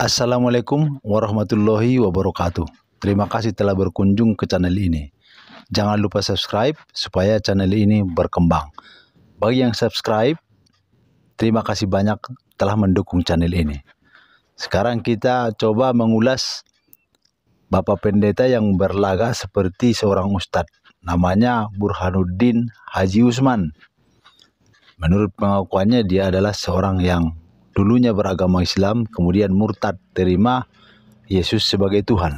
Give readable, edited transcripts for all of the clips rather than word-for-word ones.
Assalamualaikum warahmatullahi wabarakatuh. Terima kasih telah berkunjung ke channel ini. Jangan lupa subscribe supaya channel ini berkembang. Bagi yang subscribe, terima kasih banyak telah mendukung channel ini. Sekarang kita coba mengulas Bapak Pendeta yang berlagak seperti seorang ustadz. Namanya Burhanuddin Haji Usman. Menurut pengakuannya dia adalah seorang yang dulunya beragama Islam, kemudian murtad, terima Yesus sebagai Tuhan.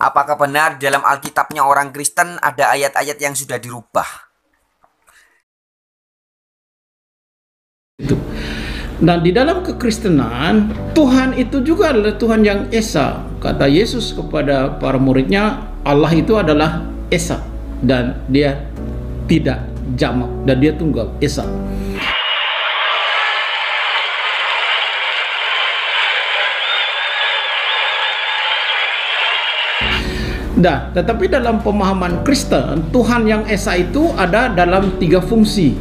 Apakah benar dalam Alkitabnya orang Kristen ada ayat-ayat yang sudah dirubah? Nah, di dalam kekristenan, Tuhan itu juga adalah Tuhan yang Esa. Kata Yesus kepada para muridnya, Allah itu adalah Esa. Dan dia tidak jamak, dan dia tunggal, Esa. Nah, tetapi dalam pemahaman Kristen, Tuhan yang Esa itu ada dalam 3 fungsi.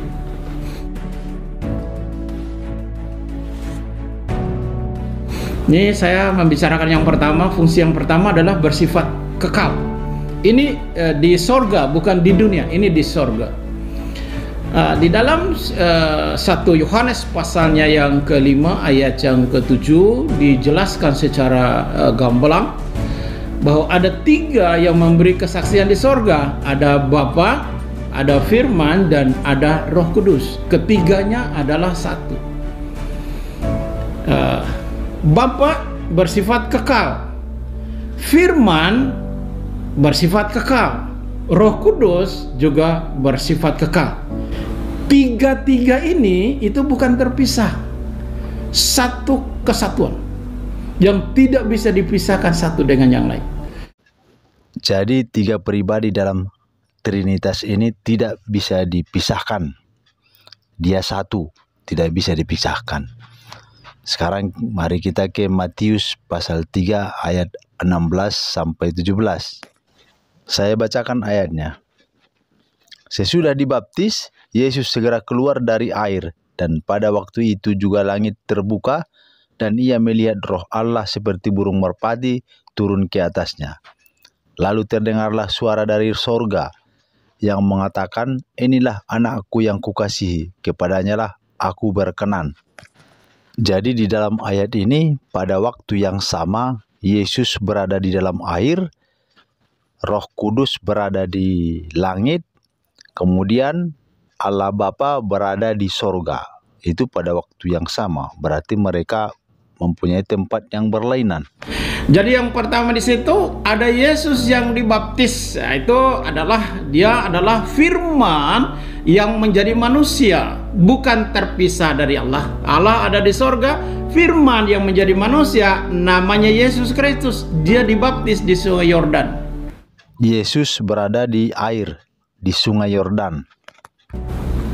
Ini saya membicarakan yang pertama. Fungsi yang pertama adalah bersifat kekal. Ini di sorga, bukan di dunia. Ini di sorga. Di dalam 1 Yohanes pasalnya yang ke-5 ayat yang ke-7 dijelaskan secara gamblang bahwa ada 3 yang memberi kesaksian di sorga. Ada Bapa, ada Firman, dan ada Roh Kudus. Ketiganya adalah satu. Bapa bersifat kekal, Firman bersifat kekal, Roh Kudus juga bersifat kekal. Tiga-tiga ini itu bukan terpisah, satu kesatuan yang tidak bisa dipisahkan satu dengan yang lain. Jadi 3 pribadi dalam Trinitas ini tidak bisa dipisahkan. Dia satu, tidak bisa dipisahkan. Sekarang mari kita ke Matius pasal 3 ayat 16 sampai 17. Saya bacakan ayatnya. Sesudah dibaptis, Yesus segera keluar dari air, dan pada waktu itu juga langit terbuka, dan ia melihat Roh Allah seperti burung merpati turun ke atasnya. Lalu terdengarlah suara dari sorga yang mengatakan, "Inilah anakku yang kukasihi, kepadanya lah aku berkenan." Jadi di dalam ayat ini, pada waktu yang sama, Yesus berada di dalam air, Roh Kudus berada di langit, kemudian Allah Bapa berada di sorga. Itu pada waktu yang sama, berarti mereka mempunyai tempat yang berlainan. Jadi yang pertama di situ ada Yesus yang dibaptis. Nah, itu dia adalah Firman yang menjadi manusia, bukan terpisah dari Allah. Allah ada di sorga, Firman yang menjadi manusia namanya Yesus Kristus. Dia dibaptis di Sungai Yordan. Yesus berada di air, di Sungai Yordan.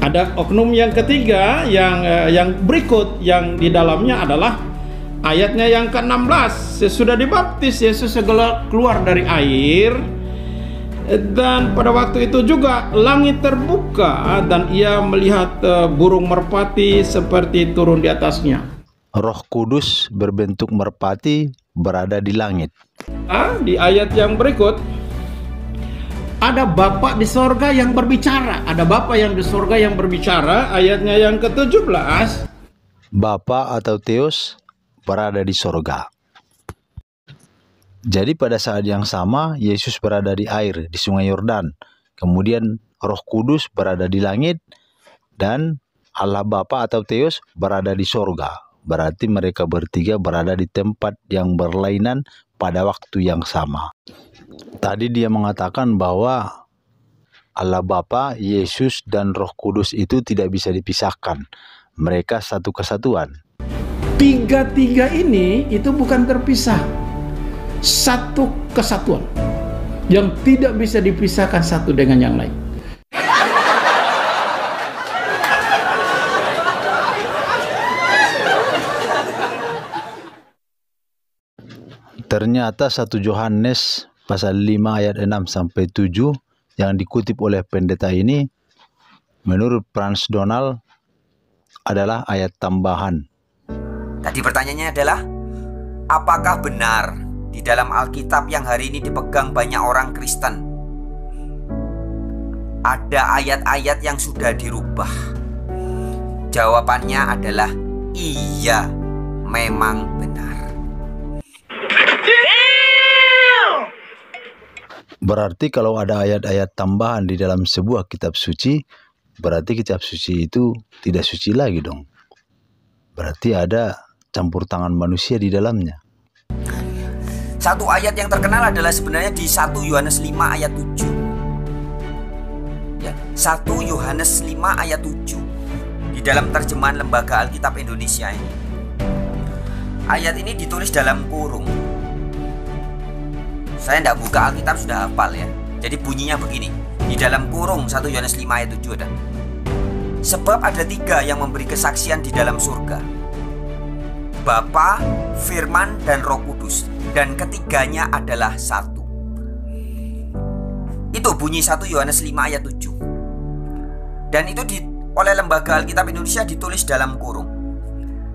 Ada oknum yang ketiga yang berikut, yang di dalamnya adalah ayatnya yang ke-16. Sesudah dibaptis, Yesus segera keluar dari air, dan pada waktu itu juga langit terbuka, dan ia melihat burung merpati seperti turun di atasnya. Roh Kudus berbentuk merpati berada di langit. Di ayat yang berikut ada Bapa di sorga yang berbicara. Ada Bapa yang di sorga yang berbicara. Ayatnya yang ke-17. Bapa atau Theos berada di sorga. Jadi pada saat yang sama, Yesus berada di air, di Sungai Yordan. Kemudian Roh Kudus berada di langit, dan Allah Bapa atau Theos berada di sorga. Berarti mereka bertiga berada di tempat yang berlainan pada waktu yang sama. Tadi dia mengatakan bahwa Allah Bapa, Yesus, dan Roh Kudus itu tidak bisa dipisahkan. Mereka satu kesatuan. Tiga-tiga ini itu bukan terpisah, satu kesatuan yang tidak bisa dipisahkan satu dengan yang lain. Ternyata 1 Yohanes pasal 5 ayat 6 sampai 7 yang dikutip oleh pendeta ini, menurut Franz Donald adalah ayat tambahan. Tadi pertanyaannya adalah, apakah benar di dalam Alkitab yang hari ini dipegang banyak orang Kristen ada ayat-ayat yang sudah dirubah? Jawabannya adalah iya, memang benar. Berarti kalau ada ayat-ayat tambahan di dalam sebuah kitab suci, berarti kitab suci itu tidak suci lagi dong. Berarti ada campur tangan manusia di dalamnya. Satu ayat yang terkenal adalah sebenarnya di 1 Yohanes 5 ayat 7. Ya, 1 Yohanes 5 ayat 7 di dalam terjemahan Lembaga Alkitab Indonesia ini. Ayat ini ditulis dalam kurung. Saya tidak buka Alkitab, sudah hafal ya. Jadi bunyinya begini. Di dalam kurung 1 Yohanes 5 ayat 7 ada. Sebab ada 3 yang memberi kesaksian di dalam surga. Bapa, Firman, dan Roh Kudus. Dan ketiganya adalah satu. Itu bunyi 1 Yohanes 5 ayat 7. Dan itu oleh Lembaga Alkitab Indonesia ditulis dalam kurung.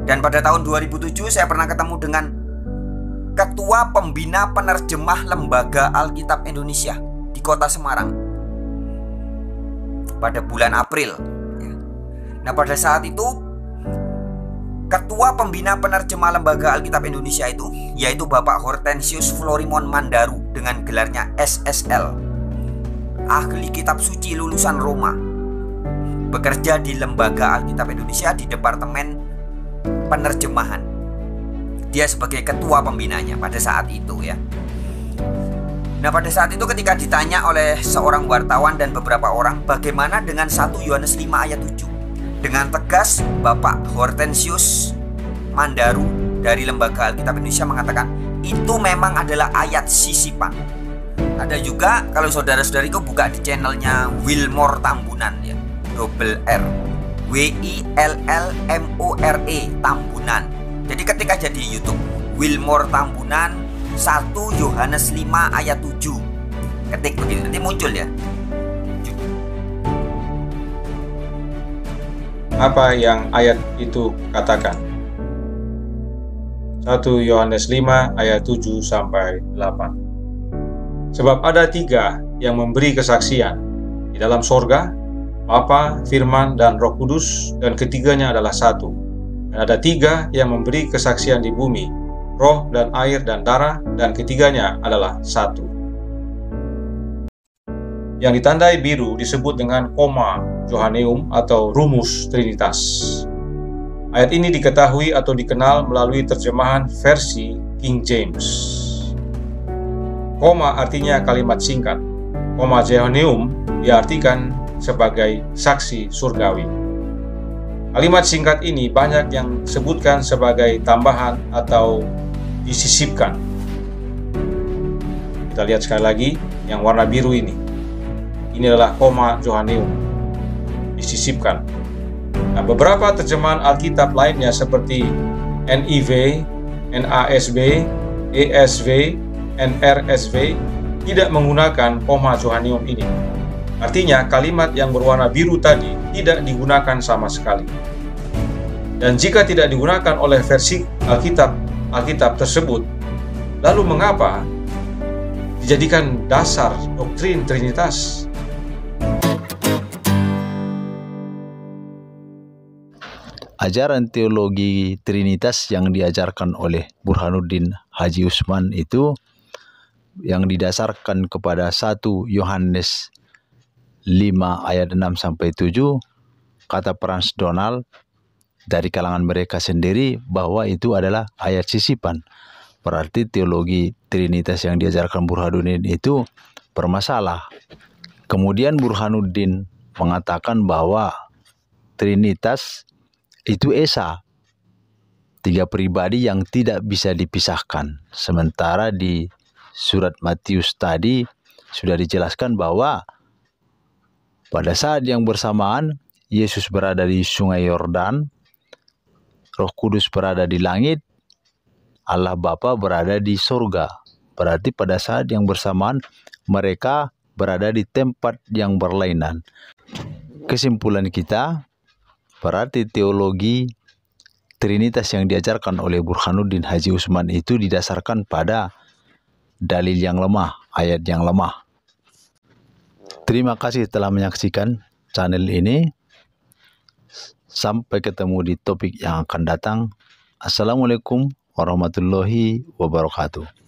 Dan pada tahun 2007 saya pernah ketemu dengan Ketua Pembina Penerjemah Lembaga Alkitab Indonesia di Kota Semarang pada bulan April. Nah, pada saat itu Ketua Pembina Penerjemah Lembaga Alkitab Indonesia itu yaitu Bapak Hortensius Florimon Mandaru dengan gelarnya SSL, ahli kitab suci lulusan Roma, bekerja di Lembaga Alkitab Indonesia di Departemen Penerjemahan. Dia sebagai ketua pembinanya pada saat itu ya. Nah, pada saat itu ketika ditanya oleh seorang wartawan dan beberapa orang bagaimana dengan 1 Yohanes 5 ayat 7, dengan tegas Bapak Hortensius Mandaru dari Lembaga Alkitab Indonesia mengatakan itu memang adalah ayat sisipan. Ada juga kalau saudara-saudariku buka di channelnya Wilmore Tambunan ya, double R, WILLMORE Tambunan. Jadi ketika jadi YouTube Wilmore Tambunan 1 Yohanes 5 ayat 7, ketik begitu nanti muncul ya. Apa yang ayat itu katakan? 1 Yohanes 5 ayat 7 sampai 8. Sebab ada 3 yang memberi kesaksian di dalam sorga, Bapa, Firman, dan Roh Kudus, dan ketiganya adalah satu. Dan ada 3 yang memberi kesaksian di bumi, roh dan air dan darah, dan ketiganya adalah satu. Yang ditandai biru disebut dengan koma Johanneum atau rumus Trinitas. Ayat ini diketahui atau dikenal melalui terjemahan versi King James. Koma artinya kalimat singkat. Koma Johanneum diartikan sebagai saksi surgawi. Kalimat singkat ini banyak yang sebutkan sebagai tambahan atau disisipkan. Kita lihat sekali lagi yang warna biru ini. Ini adalah koma Johanneum, disisipkan. Nah, beberapa terjemahan Alkitab lainnya seperti NIV, NASB, ESV, NRSV tidak menggunakan koma Johanneum ini. Artinya kalimat yang berwarna biru tadi tidak digunakan sama sekali. Dan jika tidak digunakan oleh versi Alkitab tersebut, lalu mengapa dijadikan dasar doktrin Trinitas? Ajaran teologi Trinitas yang diajarkan oleh Burhanuddin Haji Usman itu yang didasarkan kepada 1 Yohanes 5 ayat 6 sampai 7, kata Franz Donald dari kalangan mereka sendiri bahwa itu adalah ayat sisipan. Berarti teologi Trinitas yang diajarkan Burhanuddin itu bermasalah. Kemudian Burhanuddin mengatakan bahwa Trinitas itu esa, 3 pribadi yang tidak bisa dipisahkan. Sementara di surat Matius tadi sudah dijelaskan bahwa pada saat yang bersamaan Yesus berada di sungai Yordan, Roh Kudus berada di langit, Allah Bapa berada di surga. Berarti pada saat yang bersamaan mereka berada di tempat yang berlainan. Kesimpulan kita, berarti teologi Trinitas yang diajarkan oleh Burhanuddin Haji Usman itu didasarkan pada dalil yang lemah, ayat yang lemah. Terima kasih telah menyaksikan channel ini. Sampai ketemu di topik yang akan datang. Assalamualaikum warahmatullahi wabarakatuh.